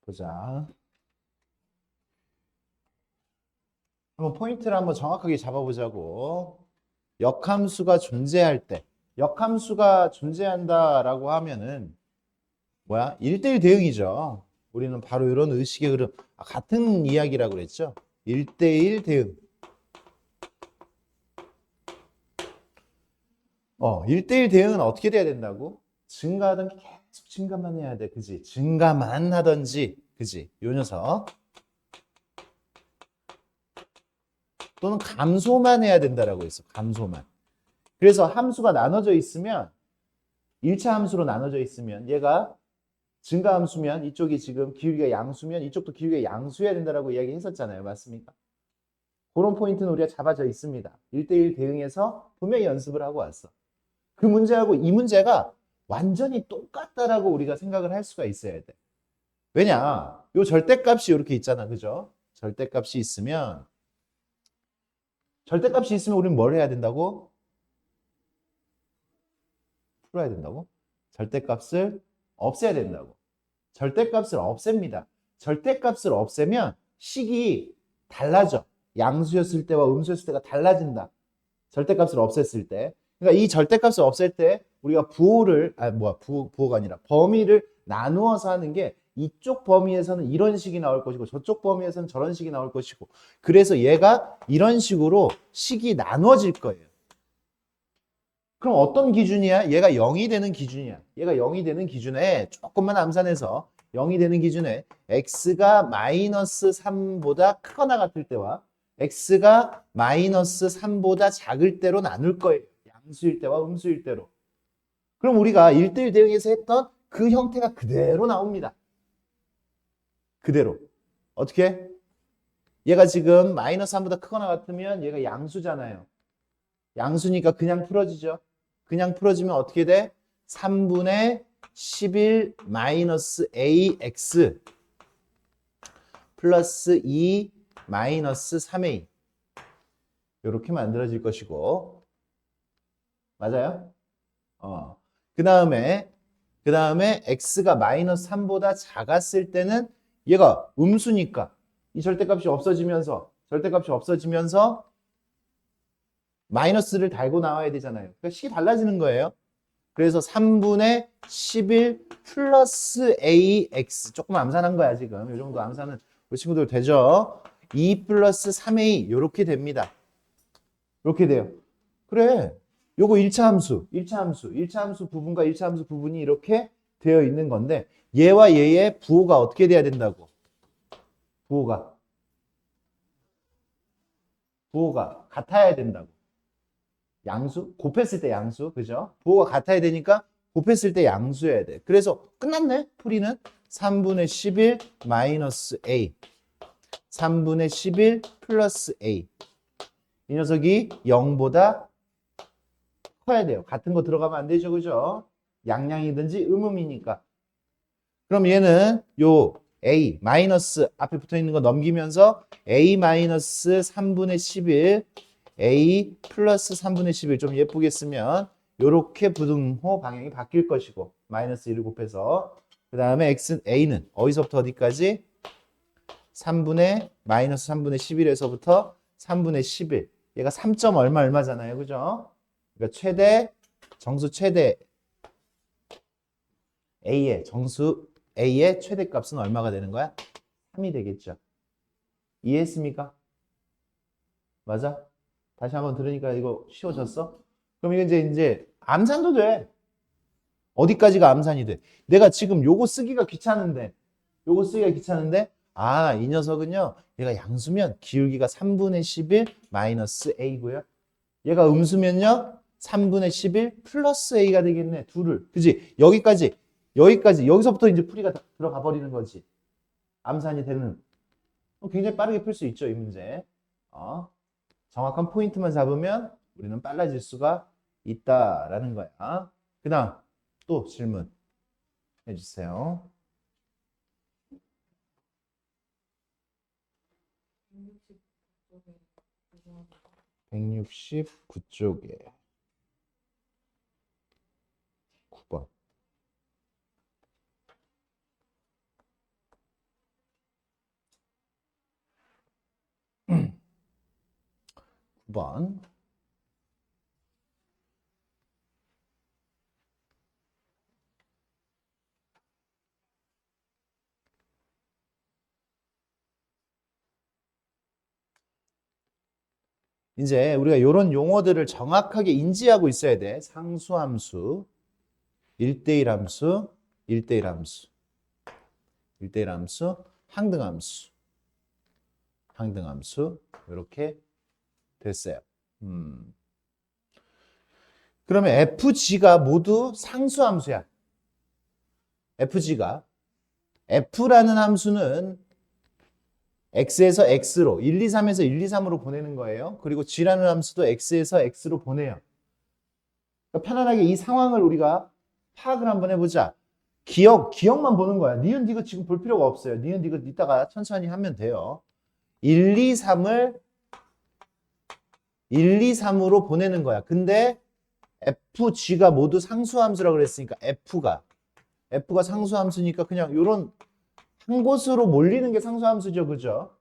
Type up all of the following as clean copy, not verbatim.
보자. 한번 포인트를 한번 정확하게 잡아보자고. 역함수가 존재할 때, 역함수가 존재한다라고 하면은 뭐야? 1대1 대응이죠. 우리는 바로 이런 의식의 흐름, 같은 이야기라고 그랬죠. 1대1 대응. 1대1 대응은 어떻게 돼야 된다고? 증가하던 게 계속 증가만 해야 돼. 그지? 증가만 하던지, 그지? 요 녀석. 또는 감소만 해야 된다라고 했어. 감소만. 그래서 함수가 나눠져 있으면 1차 함수로 나눠져 있으면 얘가 증가 함수면 이쪽이 지금 기울기가 양수면 이쪽도 기울기가 양수해야 된다라고 이야기했었잖아요. 맞습니까? 그런 포인트는 우리가 잡아져 있습니다. 1대1 대응해서 분명히 연습을 하고 왔어. 그 문제하고 이 문제가 완전히 똑같다라고 우리가 생각을 할 수가 있어야 돼. 왜냐? 요 절대값이 이렇게 있잖아. 그죠? 절대값이 있으면 우리는 뭘 해야 된다고? 풀어야 된다고? 절대값을 없애야 된다고. 절대값을 없앱니다. 절대값을 없애면 식이 달라져. 양수였을 때와 음수였을 때가 달라진다. 절대값을 없앴을 때. 그러니까 이 절대값을 없앨 때 우리가 부호가 아니라 범위를 나누어서 하는 게 이쪽 범위에서는 이런 식이 나올 것이고 저쪽 범위에서는 저런 식이 나올 것이고 그래서 얘가 이런 식으로 식이 나눠질 거예요. 그럼 어떤 기준이야? 얘가 0이 되는 기준이야. 얘가 0이 되는 기준에 조금만 암산해서 0이 되는 기준에 x가 마이너스 3보다 크거나 같을 때와 x가 마이너스 3보다 작을 때로 나눌 거예요. 양수일 때와 음수일 때로. 그럼 우리가 1대1 대응에서 했던 그 형태가 그대로 나옵니다. 그대로. 어떻게? 얘가 지금 마이너스 3보다 크거나 같으면 얘가 양수잖아요. 양수니까 그냥 풀어지죠. 그냥 풀어지면 어떻게 돼? 3분의 11 마이너스 ax 플러스 2 마이너스 3a 이렇게 만들어질 것이고 맞아요? 그 다음에 x가 마이너스 3보다 작았을 때는 얘가 음수니까 이 절대값이 없어지면서 마이너스를 달고 나와야 되잖아요. 그러니까 식이 달라지는 거예요. 그래서 3분의 11 플러스 ax 조금 암산한 거야 지금. 이 정도 암산은 우리 친구들 되죠? 2 플러스 3a 이렇게 됩니다. 이렇게 돼요. 그래. 요거 1차 함수, 1차 함수 부분과 1차 함수 부분이 이렇게 되어 있는 건데 얘와 얘의 부호가 어떻게 돼야 된다고? 부호가 같아야 된다고. 양수? 곱했을 때 양수. 그죠? 부호가 같아야 되니까 곱했을 때 양수여야 돼. 그래서 끝났네. 풀이는 3분의 11 마이너스 a 3분의 11 플러스 a 이 녀석이 0보다 커야 돼요. 같은 거 들어가면 안 되죠. 그죠? 양양이든지 음음이니까. 그럼 얘는 요 a 마이너스 앞에 붙어 있는 거 넘기면서 a 마이너스 3분의 11 a 플러스 3분의 11 좀 예쁘게 쓰면 요렇게 부등호 방향이 바뀔 것이고 마이너스 1을 곱해서 그 다음에 a는 어디서부터 어디까지? 3분의 마이너스 3분의 11에서부터 3분의 11 얘가 3점 얼마잖아요. 그죠? 그러니까 정수 최대 A의 최대값은 얼마가 되는 거야? 3이 되겠죠. 이해했습니까? 맞아? 다시 한번 들으니까 이거 쉬워졌어? 그럼 이거 이제 암산도 돼. 어디까지가 암산이 돼? 내가 지금 요거 쓰기가 귀찮은데 이 녀석은요. 얘가 양수면 기울기가 3분의 11 마이너스 A고요. 얘가 음수면요. 3분의 11 플러스 A가 되겠네. 둘을. 그지? 여기서부터 이제 풀이가 들어가 버리는 거지. 암산이 되는. 굉장히 빠르게 풀 수 있죠, 이 문제. 정확한 포인트만 잡으면 우리는 빨라질 수가 있다라는 거야. 그 다음, 또 질문 해주세요. 169쪽에 9번. 9번. 이제 우리가 이런 용어들을 정확하게 인지하고 있어야 돼. 상수함수, 1대1 함수, 1대1 함수, 1대1 함수, 항등함수, 항등함수 이렇게 됐어요. 그러면 FG가 모두 상수함수야. FG가 F라는 함수는 X에서 X로 1, 2, 3에서 1, 2, 3으로 보내는 거예요. 그리고 G라는 함수도 X에서 X로 보내요. 그러니까 편안하게 이 상황을 우리가 파악을 한번 해보자. 기억만 보는 거야. 니은 디귿 지금 볼 필요가 없어요. 니은 디귿 이따가 천천히 하면 돼요. 1, 2, 3을 1, 2, 3으로 보내는 거야. 근데 FG가 모두 상수함수라고 그랬으니까 F가 상수함수니까 그냥 이런 한 곳으로 몰리는 게 상수함수죠. 그죠?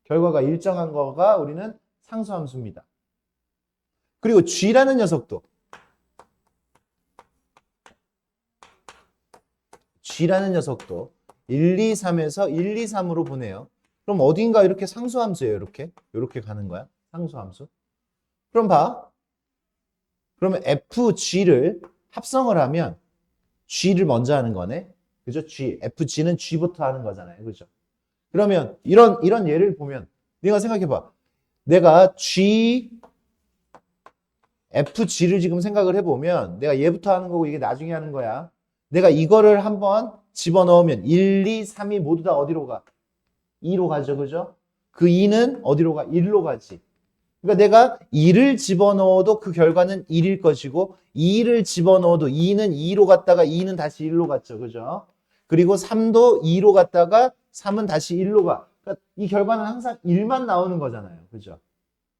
결과가 일정한 거가 우리는 상수함수입니다. 그리고 G라는 녀석도 G라는 녀석도 1, 2, 3에서 1, 2, 3으로 보내요. 그럼 어딘가 이렇게 상수함수예요. 이렇게 가는 거야. 상수함수. 그럼 봐. 그러면 FG를 합성을 하면 G를 먼저 하는 거네. 그죠? FG는 G부터 하는 거잖아요. 그죠? 그러면 이런 예를 보면 네가 생각해 봐. 내가 FG를 지금 생각을 해보면 내가 얘부터 하는 거고 이게 나중에 하는 거야. 내가 이거를 한번 집어넣으면 1, 2, 3이 모두 다 어디로 가? 2로 가죠. 그죠? 그 2는 어디로 가? 1로 가지. 그러니까 내가 2를 집어넣어도 그 결과는 1일 것이고 2를 집어넣어도 2는 2로 갔다가 2는 다시 1로 갔죠. 그죠? 그리고 3도 2로 갔다가 3은 다시 1로 가. 그러니까 이 결과는 항상 1만 나오는 거잖아요. 그죠?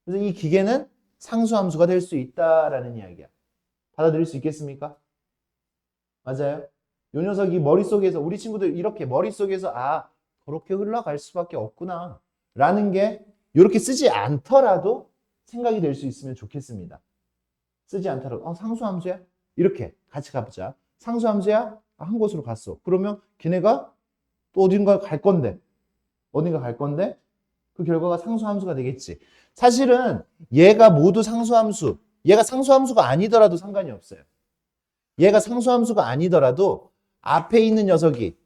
그래서 이 기계는 상수함수가 될 수 있다라는 이야기야. 받아들일 수 있겠습니까? 맞아요? 요 녀석이 머릿속에서 우리 친구들 이렇게 머릿속에서 그렇게 흘러갈 수밖에 없구나 라는 게 이렇게 쓰지 않더라도 생각이 될 수 있으면 좋겠습니다. 쓰지 않더라도 상수함수야? 이렇게 같이 가보자. 상수함수야? 한 곳으로 갔어. 그러면 걔네가 또 어딘가 갈 건데 그 결과가 상수함수가 되겠지. 사실은 얘가 모두 상수함수, 얘가 상수함수가 아니더라도 상관이 없어요. 얘가 상수함수가 아니더라도 앞에 있는 녀석이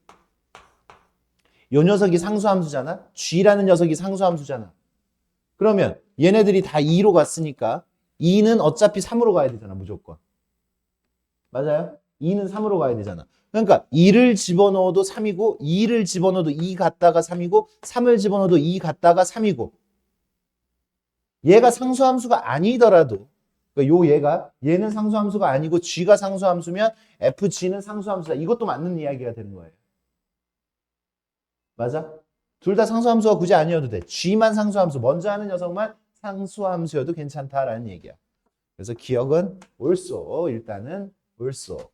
요 녀석이 상수함수잖아. G라는 녀석이 상수함수잖아. 그러면 얘네들이 다 2로 갔으니까 2는 어차피 3으로 가야 되잖아. 무조건. 맞아요? 2는 3으로 가야 되잖아. 그러니까 2를 집어넣어도 3이고 2를 집어넣어도 2 갔다가 3이고 3을 집어넣어도 2 갔다가 3이고 얘가 상수함수가 아니더라도 그러니까 얘는 상수함수가 아니고 G가 상수함수면 FG는 상수함수다. 이것도 맞는 이야기가 되는 거예요. 맞아? 둘 다 상수함수가 굳이 아니어도 돼. G만 상수함수, 먼저 하는 녀석만 상수함수여도 괜찮다라는 얘기야. 그래서 기억은 옳소. 일단은 옳소.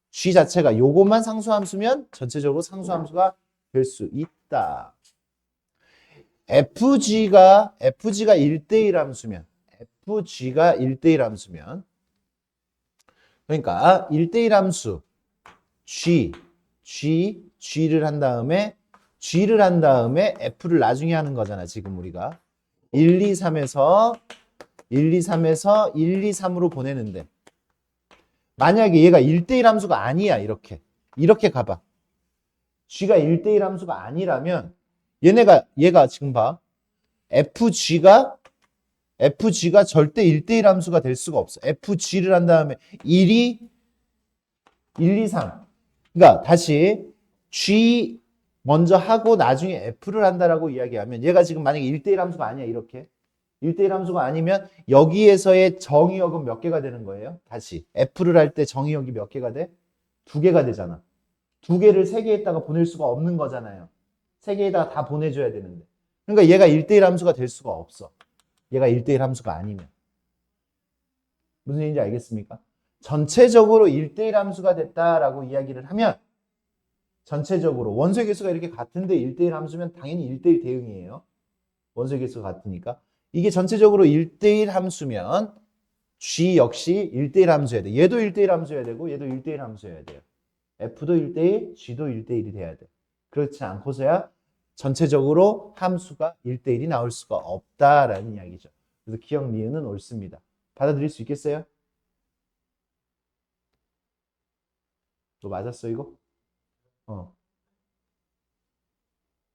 G 자체가 요것만 상수함수면 전체적으로 상수함수가 될 수 있다. FG가 1대1 함수면 FG가 1대1 함수면 그러니까 1대1 함수 G를 한 다음에 F를 나중에 하는 거잖아. 지금 우리가 1, 2, 3에서 1, 2, 3으로 보내는데 만약에 얘가 1대1 함수가 아니야. 이렇게 가봐. G가 1대1 함수가 아니라면 얘가 지금 봐. FG가 절대 1대1 함수가 될 수가 없어. FG를 한 다음에 1, 2, 3. 그러니까 다시 G 먼저 하고 나중에 F를 한다라고 이야기하면 얘가 지금 만약에 1대1 함수가 아니야. 이렇게. 1대1 함수가 아니면 여기에서의 정의역은 몇 개가 되는 거예요? 다시. F를 할 때 정의역이 몇 개가 돼? 2개가 되잖아. 2개를 3개에다가 보낼 수가 없는 거잖아요. 3개에다가 다 보내줘야 되는데. 그러니까 얘가 1대1 함수가 될 수가 없어. 얘가 1대1 함수가 아니면. 무슨 얘기인지 알겠습니까? 전체적으로 1대1 함수가 됐다라고 이야기를 하면 전체적으로 원소의 개수가 이렇게 같은데 1대1 함수면 당연히 1대1 대응이에요. 원소의 개수가 같으니까. 이게 전체적으로 1대1 함수면 G 역시 1대1 함수여야 돼. 얘도 1대1 함수여야 되고 얘도 1대1 함수여야 돼요. F도 1대1, G도 1대1이 돼야 돼. 그렇지 않고서야 전체적으로 함수가 1대1이 나올 수가 없다라는 이야기죠. 그래서 기억 니은은 옳습니다. 받아들일 수 있겠어요? 너 맞았어 이거?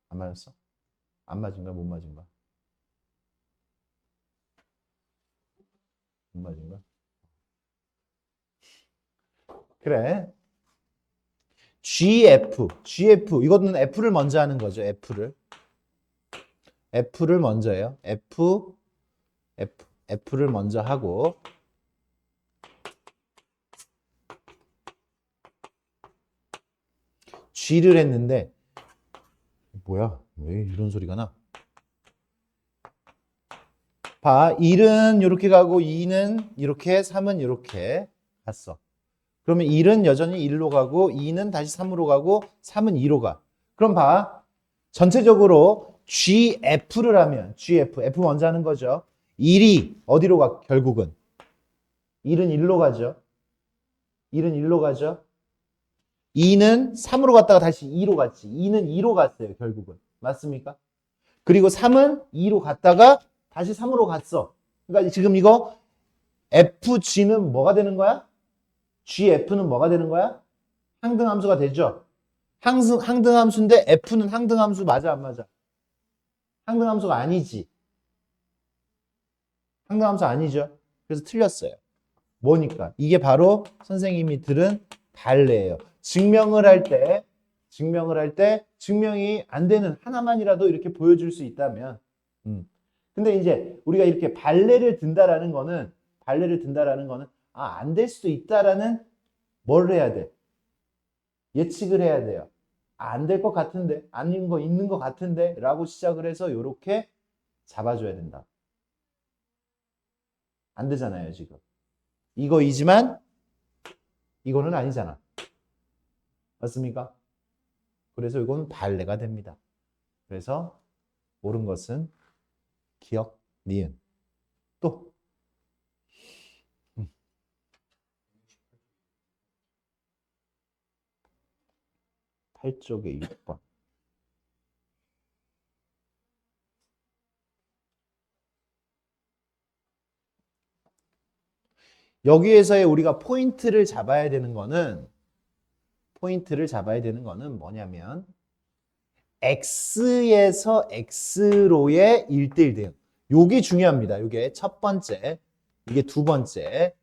안 맞았어? 안 맞은 거야? 못 맞은 거야? 못 맞은 거야? 그래. GF 이거는 F를 먼저 하는 거죠. F를 먼저 해요. F를 먼저 하고 G를 했는데 뭐야? 왜 이런 소리가 나? 봐, 1은 이렇게 가고 2는 이렇게, 3은 이렇게 갔어. 그러면 1은 여전히 1로 가고 2는 다시 3으로 가고 3은 2로 가. 그럼 봐, 전체적으로 GF를 하면 F 먼저 하는 거죠. 1이 어디로 가? 결국은 1은 1로 가죠. 1은 1로 가죠. 2는 3으로 갔다가 다시 2로 갔지. 2는 2로 갔어요, 결국은. 맞습니까? 그리고 3은 2로 갔다가 다시 3으로 갔어. 그러니까 지금 이거 FG는 뭐가 되는 거야? GF는 뭐가 되는 거야? 항등함수가 되죠. 항등함수인데 F는 항등함수 맞아 안 맞아? 항등함수가 아니지. 항등함수 아니죠. 그래서 틀렸어요. 뭐니까? 이게 바로 선생님이 들은 발레예요. 증명을 할 때 증명이 안 되는 하나만이라도 이렇게 보여줄 수 있다면 근데 이제 우리가 이렇게 발레를 든다라는 거는 안 될 수도 있다라는 뭘 해야 돼? 예측을 해야 돼요. 안 될 것 같은데, 아닌 거 있는 것 같은데 라고 시작을 해서 이렇게 잡아줘야 된다. 안 되잖아요, 지금. 이거이지만 이거는 아니잖아. 맞습니까? 그래서 이건 발레가 됩니다. 그래서 옳은 것은 기억, 니은. 또 8쪽에 6번. 여기에서의 우리가 포인트를 잡아야 되는 거는 뭐냐면 X에서 X로의 1대1 대응. 요게 중요합니다. 요게 첫 번째, 이게 두 번째.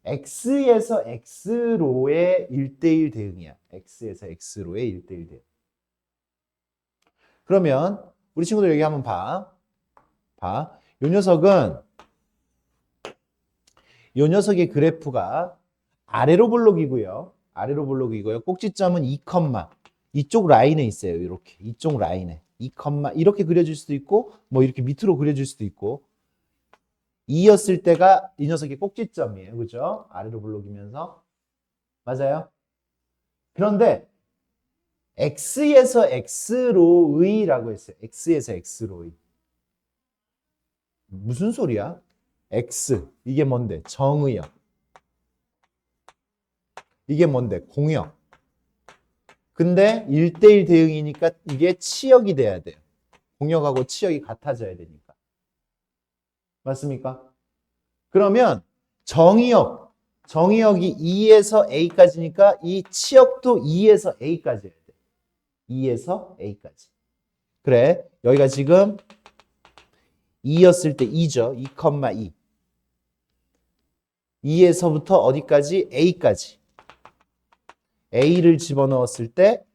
X에서 X로의 1대1 대응이야. X에서 X로의 1대1 대응. 그러면 우리 친구들 여기 한번 봐. 요 녀석의 그래프가 아래로 볼록이고요. 꼭지점은 2, 이쪽 라인에 있어요. 이렇게 이쪽 라인에 2, 이렇게 그려질 수도 있고 뭐 이렇게 밑으로 그려질 수도 있고 2였을 때가 이 녀석의 꼭지점이에요. 그죠? 아래로 볼록이면서 맞아요? 그런데 X에서 X로의라고 했어요. X에서 X로의. 무슨 소리야? X. 이게 뭔데? 정의역. 이게 뭔데? 공역. 근데 1대1 대응이니까 이게 치역이 돼야 돼요. 공역하고 치역이 같아져야 되니까. 맞습니까? 그러면 정의역이 2에서 A까지니까 이 치역도 2에서 A까지 해야 돼. 2에서 A까지. 그래. 여기가 지금 2였을 때 2죠. 2,2. 2에서부터 어디까지? A까지. A를 집어넣었을 때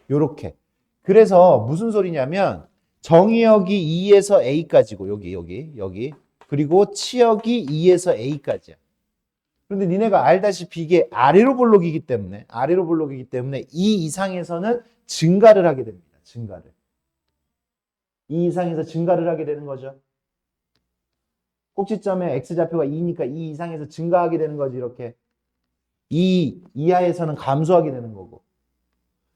요렇게. 그래서 무슨 소리냐면 정의역이 2에서 A까지고 여기 그리고 치역이 2에서 A까지야. 그런데 니네가 알다시피 이게 아래로 볼록이기 때문에 2 이상에서는 증가를 하게 됩니다. 증가를. 2 이상에서 증가를 하게 되는 거죠. 꼭지점에 X좌표가 2니까 2 이상에서 증가하게 되는 거지 이렇게. 2 이하에서는 감소하게 되는 거고.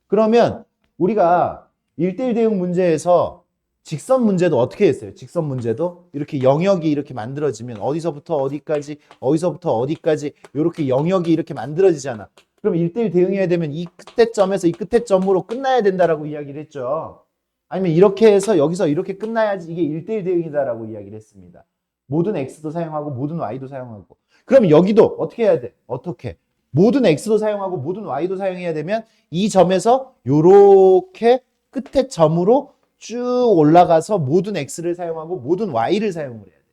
그러면 우리가 1대1 대응 문제에서 직선 문제도 어떻게 했어요? 직선 문제도 이렇게 영역이 이렇게 만들어지면 어디서부터 어디까지, 어디서부터 어디까지 이렇게 영역이 이렇게 만들어지잖아. 그럼 1대1 대응해야 되면 이 끝에 점에서 이 끝에 점으로 끝나야 된다라고 이야기를 했죠. 아니면 이렇게 해서 여기서 이렇게 끝나야지 이게 1대1 대응이다라고 이야기를 했습니다. 모든 x도 사용하고 모든 y도 사용하고. 그럼 여기도 어떻게 해야 돼? 어떻게? 모든 x도 사용하고 모든 y도 사용해야 되면 이 점에서 요렇게 끝에 점으로 쭉 올라가서 모든 x를 사용하고 모든 y를 사용을 해야 돼요.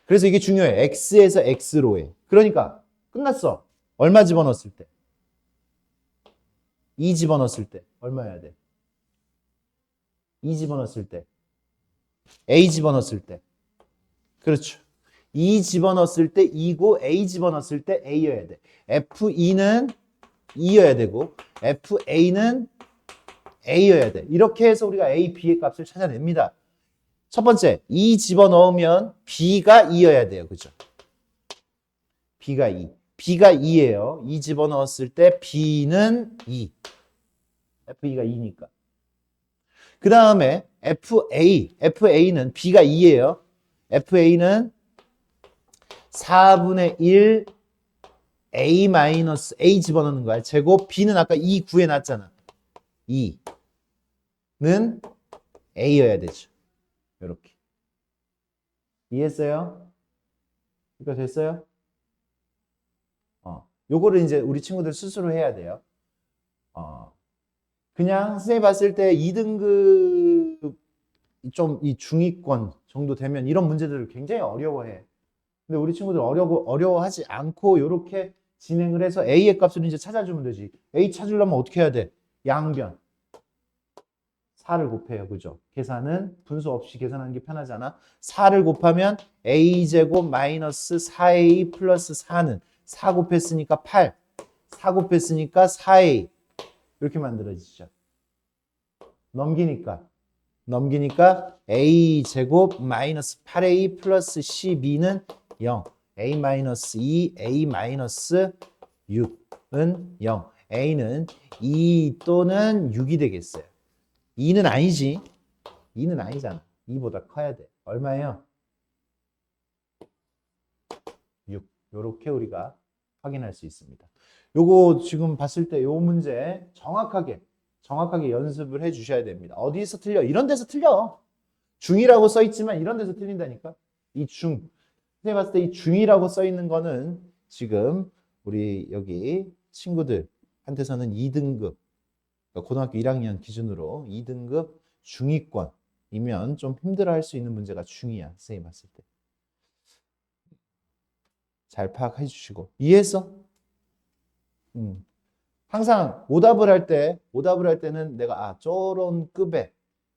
그래서 이게 중요해. x에서 x로 해. 그러니까 끝났어. 얼마 집어넣었을 때? 2 집어넣었을 때 얼마 해야 돼? 2 집어넣었을 때 a 집어넣었을 때 그렇죠. 2 집어넣었을 때 2고 a 집어넣었을 때 a여야 돼. f2는 2여야 되고 fa는 a여야 돼. 이렇게 해서 우리가 a, b의 값을 찾아냅니다. 첫 번째, 2 집어넣으면 b가 2여야 돼요. 그죠? b가 2. b가 2예요. 2 집어넣었을 때 b는 2. f2가 2니까. 그 다음에 FA는 B가 2예요. FA는 4분의 1 A 마이너스 A 집어넣는 거야. 제곱 B는 아까 2 구해놨잖아. 2는 A여야 되죠. 이렇게. 이해했어요? 이거 됐어요? 요거를 이제 우리 친구들 스스로 해야 돼요. 그냥 선생님이 봤을 때 2등급 좀 이 중위권 정도 되면 이런 문제들을 굉장히 어려워해. 근데 우리 친구들 어려워하지 않고 이렇게 진행을 해서 A의 값을 이제 찾아주면 되지. A 찾으려면 어떻게 해야 돼? 양변. 4를 곱해요. 그죠? 계산은 분수 없이 계산하는 게 편하잖아. 4를 곱하면 A제곱 마이너스 4A 플러스 4는 4 곱했으니까 8. 4 곱했으니까 4A. 이렇게 만들어지죠. 넘기니까 A제곱 마이너스 8A 플러스 12는 0. A 마이너스 2, A 마이너스 6은 0. A는 2 또는 6이 되겠어요. 2는 아니지. 2는 아니잖아. 2보다 커야 돼. 얼마예요? 6. 요렇게 우리가 확인할 수 있습니다. 요거 지금 봤을 때 요 문제 정확하게 연습을 해 주셔야 됩니다. 어디서 틀려? 이런 데서 틀려. 중이라고 써 있지만 이런 데서 틀린다니까. 이 중. 선생님 봤을 때 이 중이라고 써 있는 거는 지금 우리 여기 친구들한테서는 2등급, 그러니까 고등학교 1학년 기준으로 2등급 중위권이면 좀 힘들어 할 수 있는 문제가 중이야. 선생님 봤을 때. 잘 파악해 주시고. 이해했어? 항상 오답을 할 때는 내가 저런 급에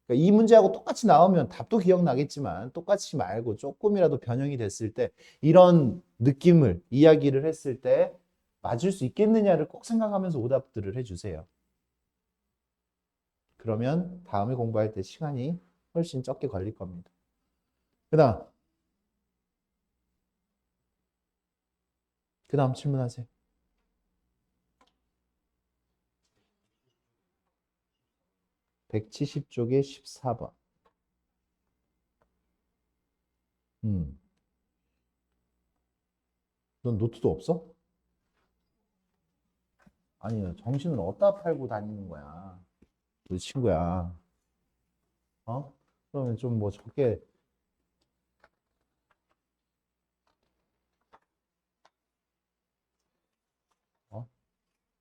그러니까 이 문제하고 똑같이 나오면 답도 기억나겠지만 똑같이 말고 조금이라도 변형이 됐을 때 이런 느낌을 이야기를 했을 때 맞을 수 있겠느냐를 꼭 생각하면서 오답들을 해주세요. 그러면 다음에 공부할 때 시간이 훨씬 적게 걸릴 겁니다. 그 다음 질문하세요. 170쪽에 14번. 넌 노트도 없어? 아니, 정신을 어디다 팔고 다니는 거야? 우리 친구야. 어? 그러면 좀 뭐 적게, 어?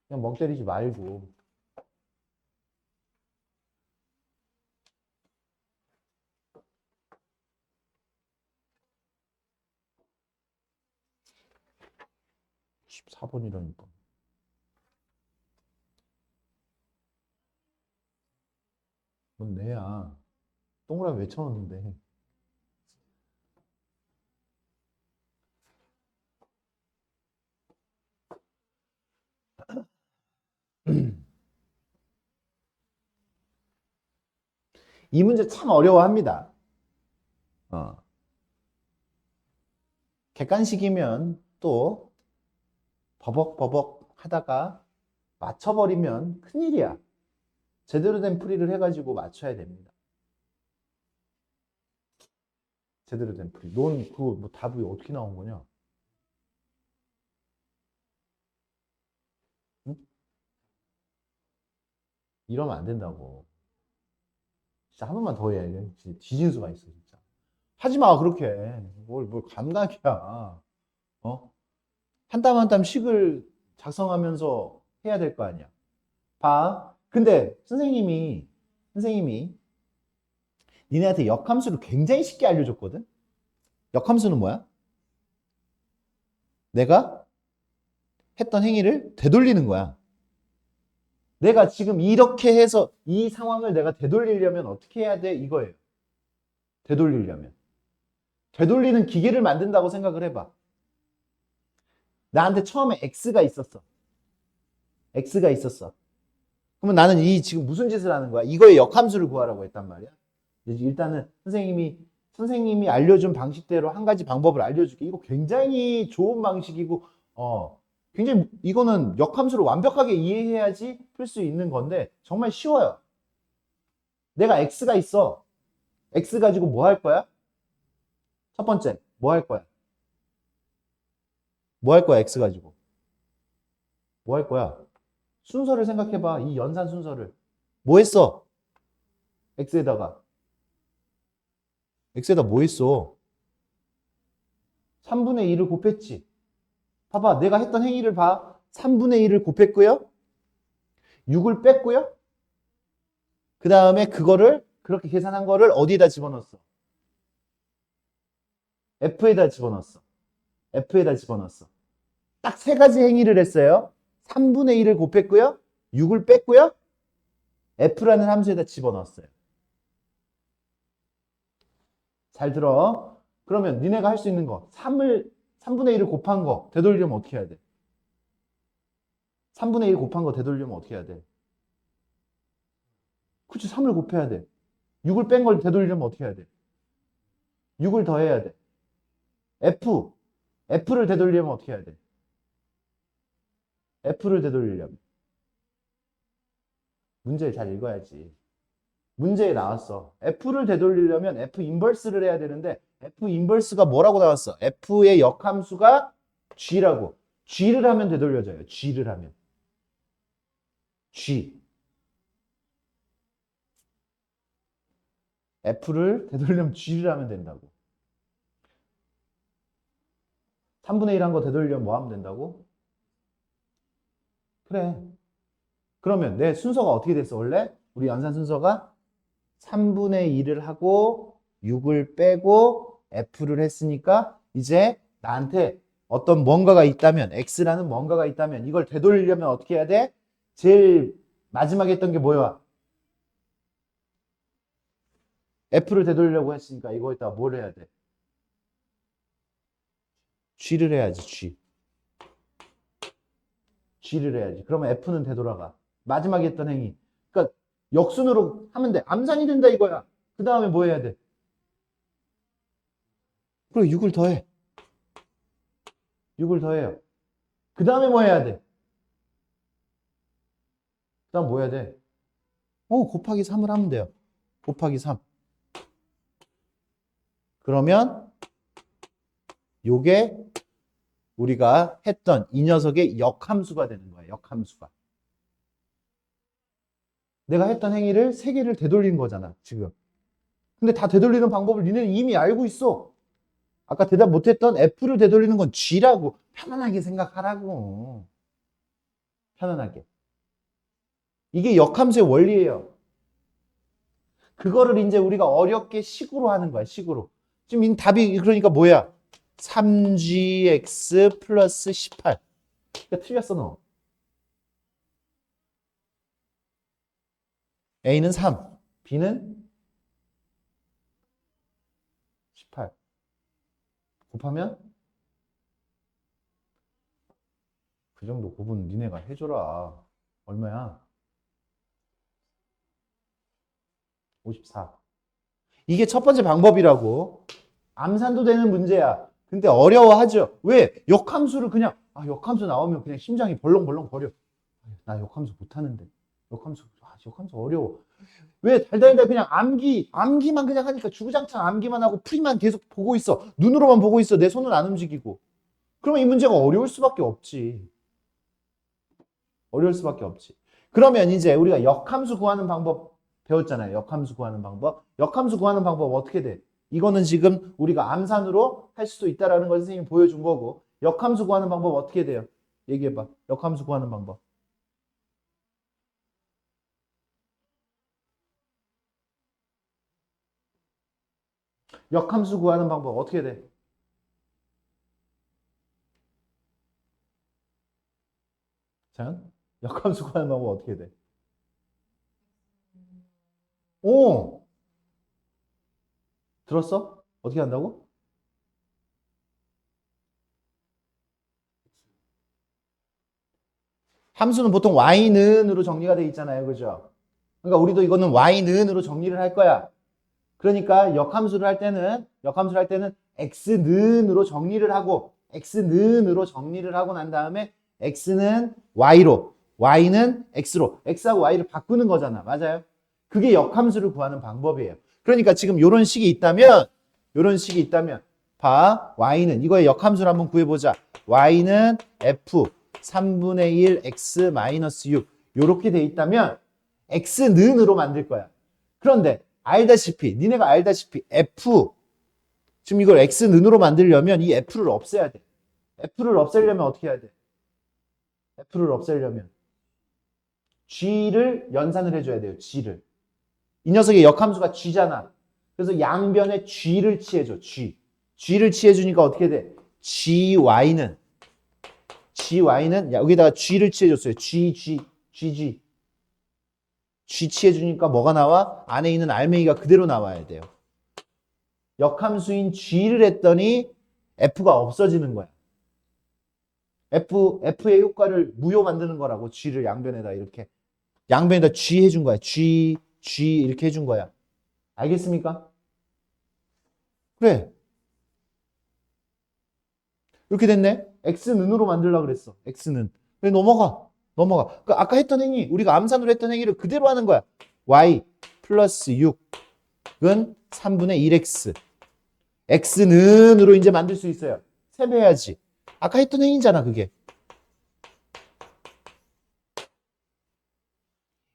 그냥 멍 때리지 말고. 십 14번이라니까. 뭔 내야. 동그라미 왜 쳐놓는데? 이 문제 참 어려워합니다. 어. 객관식이면 또 버벅버벅 하다가 맞춰버리면 큰일이야. 제대로 된 풀이를 해가지고 맞춰야 됩니다. 제대로 된 풀이. 넌 그거 뭐 답이 어떻게 나온 거냐? 응? 이러면 안 된다고. 진짜 한 번만 더 해. 진짜 뒤진 수가 있어, 진짜. 하지 마, 그렇게. 뭘 감각이야. 어? 한 땀 한 땀 식을 작성하면서 해야 될 거 아니야. 봐. 근데 선생님이 니네한테 역함수를 굉장히 쉽게 알려줬거든? 역함수는 뭐야? 내가 했던 행위를 되돌리는 거야. 내가 지금 이렇게 해서 이 상황을 내가 되돌리려면 어떻게 해야 돼? 이거예요. 되돌리려면. 되돌리는 기계를 만든다고 생각을 해봐. 나한테 처음에 X가 있었어. X가 있었어. 그러면 나는 이 지금 무슨 짓을 하는 거야? 이거의 역함수를 구하라고 했단 말이야. 일단은 선생님이 알려준 방식대로 한 가지 방법을 알려줄게. 이거 굉장히 좋은 방식이고, 굉장히 이거는 역함수를 완벽하게 이해해야지 풀 수 있는 건데 정말 쉬워요. 내가 X가 있어. X 가지고 뭐 할 거야? 첫 번째, 뭐 할 거야? 뭐 할 거야, X 가지고? 뭐 할 거야? 순서를 생각해봐. 이 연산 순서를. 뭐 했어? X에다가 뭐 했어? 3분의 1을 곱했지. 봐봐. 내가 했던 행위를 봐. 3분의 1을 곱했고요. 6을 뺐고요. 그 다음에 그거를 그렇게 계산한 거를 어디에다 집어넣었어? F에다 집어넣었어. F에다 집어넣었어. 딱 세 가지 행위를 했어요. 3분의 1을 곱했고요. 6을 뺐고요. F라는 함수에다 집어넣었어요. 잘 들어. 그러면 니네가 할 수 있는 거 3분의 1을 곱한 거 되돌리려면 어떻게 해야 돼? 3분의 1 곱한 거 되돌리려면 어떻게 해야 돼? 그치, 3을 곱해야 돼. 6을 뺀 걸 되돌리려면 어떻게 해야 돼? 6을 더해야 돼. F를 되돌리려면 어떻게 해야 돼? F를 되돌리려면 문제를 잘 읽어야지. 문제에 나왔어. F를 되돌리려면 F 인버스를 해야 되는데 F 인버스가 뭐라고 나왔어? F의 역함수가 G라고. G를 하면 되돌려져요. G를 하면. G. F를 되돌리려면 G를 하면 된다고. 3분의 1 한 거 되돌리려면 뭐 하면 된다고? 그래. 그러면 내 순서가 어떻게 됐어? 원래 우리 연산 순서가 3분의 1을 하고 6을 빼고 F를 했으니까 이제 나한테 어떤 뭔가가 있다면 X라는 뭔가가 있다면 이걸 되돌리려면 어떻게 해야 돼? 제일 마지막에 했던 게 뭐야? F를 되돌리려고 했으니까 이거에다가 뭘 해야 돼? G를 해야지. G를 해야지. 그러면 F는 되돌아가. 마지막에 했던 행위. 그러니까 역순으로 하면 돼. 암산이 된다 이거야. 그 다음에 뭐 해야 돼? 그리고 6을 더해. 6을 더해요. 그 다음에 뭐 해야 돼? 그 다음 뭐 해야 돼? 곱하기 3을 하면 돼요. 곱하기 3. 그러면 요게 우리가 했던 이 녀석의 역함수가 되는 거야. 역함수가. 내가 했던 행위를 3개를 되돌린 거잖아. 지금. 근데 다 되돌리는 방법을 니네는 이미 알고 있어. 아까 대답 못했던 F를 되돌리는 건 G라고. 편안하게 생각하라고. 편안하게. 이게 역함수의 원리예요. 그거를 이제 우리가 어렵게 식으로 하는 거야. 식으로. 지금 이 답이 그러니까 뭐야? 3gx 플러스 18. 그러니까 틀렸어 너. A는 3, B는 18. 곱하면 그 정도 곱은 니네가 해줘라. 얼마야? 54. 이게 첫 번째 방법이라고. 암산도 되는 문제야. 근데 어려워하죠. 왜? 역함수를 그냥 역함수 나오면 그냥 심장이 벌렁벌렁 거려. 나 역함수 못하는데. 역함수 어려워. 왜 달달달 그냥 암기만 그냥 하니까 주구장창 암기만 하고 풀이만 계속 보고 있어. 눈으로만 보고 있어. 내 손은 안 움직이고. 그러면 이 문제가 어려울 수밖에 없지. 어려울 수밖에 없지. 그러면 이제 우리가 역함수 구하는 방법 배웠잖아요. 역함수 구하는 방법. 역함수 구하는 방법 어떻게 돼? 이거는 지금 우리가 암산으로 할 수도 있다라는 걸 선생님이 보여준 거고. 역함수 구하는 방법 어떻게 돼요? 얘기해봐. 역함수 구하는 방법. 역함수 구하는 방법 어떻게 돼? 자, 역함수 구하는 방법 어떻게 돼? 오! 들었어? 어떻게 한다고? 함수는 보통 y는으로 정리가 돼 있잖아요. 그죠? 그러니까 우리도 이거는 y는으로 정리를 할 거야. 그러니까 역함수를 할 때는 x는으로 정리를 하고 x는으로 정리를 하고 난 다음에 x는 y로, y는 x로, x하고 y를 바꾸는 거잖아. 맞아요? 그게 역함수를 구하는 방법이에요. 그러니까 지금 요런 식이 있다면 봐. y는 이거의 역함수를 한번 구해 보자. y는 f 3분의 1 x 마이너스 6 요렇게 돼 있다면 x는으로 만들 거야. 그런데 니네가 알다시피 f 지금 이걸 x는으로 만들려면 이 f를 없애야 돼. f를 없애려면 어떻게 해야 돼? f를 없애려면 g를 연산을 해줘야 돼요. g를. 이 녀석의 역함수가 g잖아. 그래서 양변에 g를 취해줘. g를 취해주니까 어떻게 돼? gy는 여기다가 g를 취해줬어요. g 취해주니까 뭐가 나와? 안에 있는 알맹이가 그대로 나와야 돼요. 역함수인 g를 했더니 f가 없어지는 거야. f의 효과를 무효 만드는 거라고. g를 양변에다 이렇게. 양변에다 g 해준 거야. g 이렇게 해준 거야. 알겠습니까? 그래. 이렇게 됐네. x는으로 만들려고 그랬어. x는. 그래 넘어가. 그러니까 아까 했던 행위, 우리가 암산으로 했던 행위를 그대로 하는 거야. y 플러스 6은 3분의 1x. x는으로 이제 만들 수 있어요. 세배해야지. 아까 했던 행위잖아, 그게.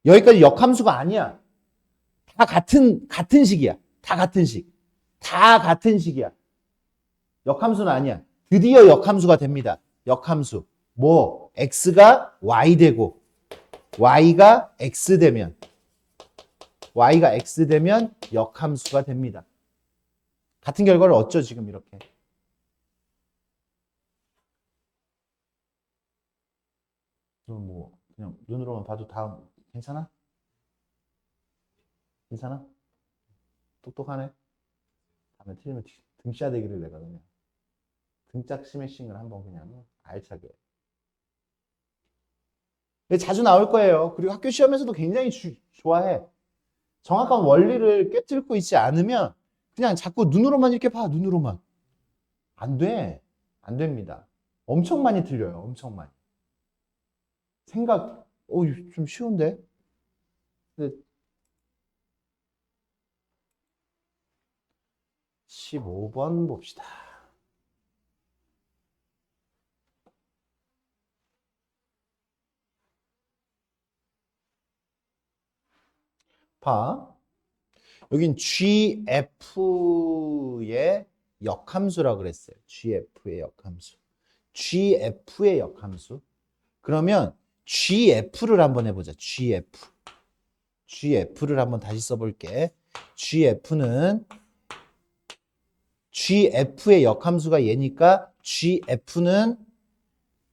여기까지 역함수가 아니야. 다 같은 식이야. 다 같은 식이야. 역함수는 아니야. 드디어 역함수가 됩니다. 역함수. 뭐, x가 y 되고, y가 x 되면 역함수가 됩니다. 같은 결과를 얻죠, 지금 이렇게. 그럼 뭐, 그냥 눈으로만 봐도 다음, 괜찮아? 똑똑하네? 다음에 틀리면 등샤대기를 내가 그냥. 등짝 스매싱을 한번 그냥 알차게. 자주 나올 거예요. 그리고 학교 시험에서도 굉장히 좋아해. 정확한 원리를 깨뜨리고 있지 않으면 그냥 자꾸 눈으로만 이렇게 봐. 눈으로만. 안 돼. 안 됩니다. 엄청 많이 틀려요. 엄청 많이. 좀 쉬운데? 근데 15번 봅시다. 봐. 여긴 GF의 역함수라고 그랬어요. GF의 역함수. GF의 역함수. 그러면 GF를 한번 해보자. GF를 한번 다시 써볼게. GF의 역함수가 얘니까 GF는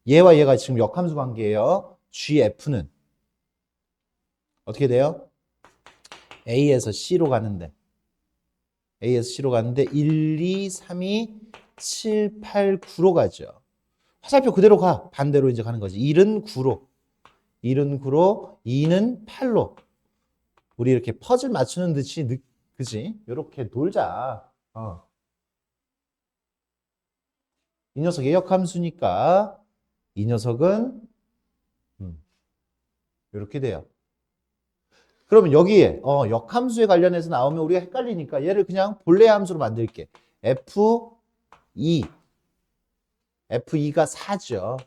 얘와 얘가 지금 역함수 관계예요. GF는 어떻게 돼요? A에서 C로 가는데 1, 2, 3이 7, 8, 9로 가죠. 화살표 그대로 가. 반대로 이제 가는 거지. 1은 9로, 2는 8로. 우리 이렇게 퍼즐 맞추는 듯이 그지? 이렇게 놀자. 이 녀석의 역함수니까 이 녀석은 이렇게 돼요. 그러면 여기에 역함수에 관련해서 나오면 우리가 헷갈리니까 얘를 그냥 본래 함수로 만들게. F2, F2가 4죠.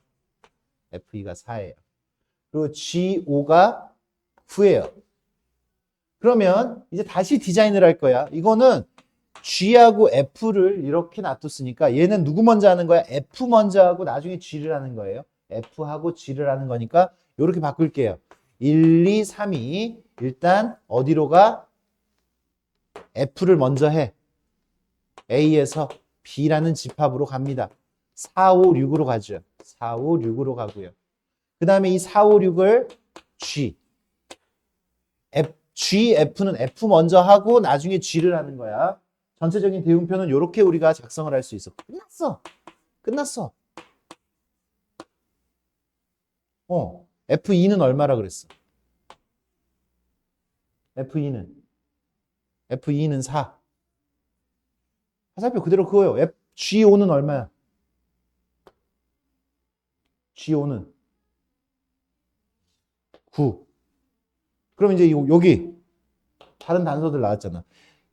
F2가 4예요. 그리고 G5가 9예요. 그러면 이제 다시 디자인을 할 거야. 이거는 G하고 F를 이렇게 놔뒀으니까 얘는 누구 먼저 하는 거야? F 먼저 하고 나중에 G를 하는 거예요. F하고 G를 하는 거니까 이렇게 바꿀게요. 1, 2, 3이 일단 어디로 가? F를 먼저 해. A에서 B라는 집합으로 갑니다. 4, 5, 6으로 가죠. 4, 5, 6으로 가고요. 그 다음에 이 4, 5, 6을 G. G, F는 F 먼저 하고 나중에 G를 하는 거야. 전체적인 대응표는 이렇게 우리가 작성을 할 수 있어. 끝났어. 끝났어. F2는 얼마라 그랬어? F2는 4. 화살표 그대로 그거예요. G5는 얼마야? G5는 9. 그럼 이제 여기 다른 단서들 나왔잖아.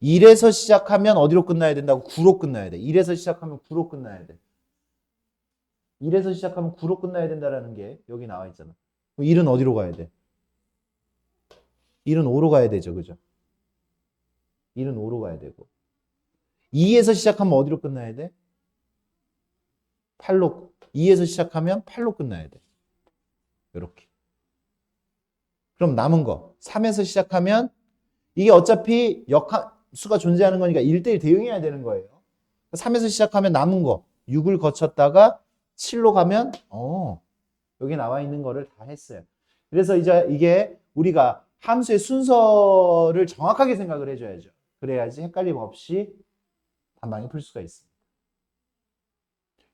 1에서 시작하면 어디로 끝나야 된다고? 9로 끝나야 돼. 1에서 시작하면 9로 끝나야 돼. 1에서 시작하면 9로 끝나야 된다는 게 여기 나와 있잖아. 1은 어디로 가야 돼? 1은 5로 가야 되죠. 그죠? 1은 5로 가야 되고. 2에서 시작하면 어디로 끝나야 돼? 8로. 2에서 시작하면 8로 끝나야 돼. 이렇게. 그럼 남은 거. 3에서 시작하면 이게 어차피 역함수가 존재하는 거니까 1대1 대응해야 되는 거예요. 3에서 시작하면 남은 거. 6을 거쳤다가 7로 가면 여기 나와 있는 거를 다 했어요. 그래서 이제 이게 우리가 함수의 순서를 정확하게 생각을 해줘야죠. 그래야지 헷갈림 없이 단방에 풀 수가 있습니다.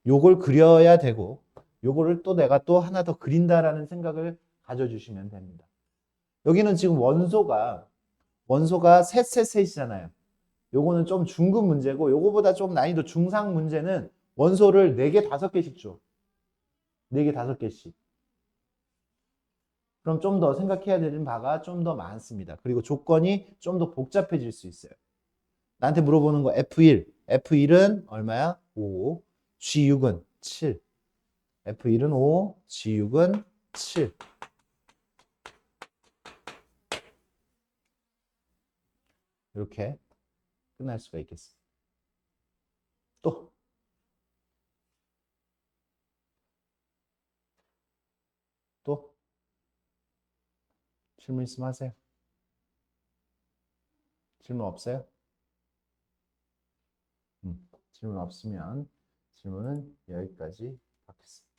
요걸 그려야 되고 요거를 또 내가 또 하나 더 그린다라는 생각을 가져주시면 됩니다. 여기는 지금 원소가 셋이잖아요. 요거는 좀 중급 문제고 요거보다 좀 난이도 중상 문제는 원소를 4개, 5개씩 줘. 4개, 5개씩. 그럼 좀 더 생각해야 되는 바가 좀 더 많습니다. 그리고 조건이 좀 더 복잡해질 수 있어요. 나한테 물어보는 거 F1. F1은 얼마야? 5. G6은 7. F1은 5. G6은 7. 이렇게 끝날 수가 있겠습니다. 또 질문 있으면 하세요. 질문 없어요? 질문 없으면 질문은 여기까지 받겠습니다.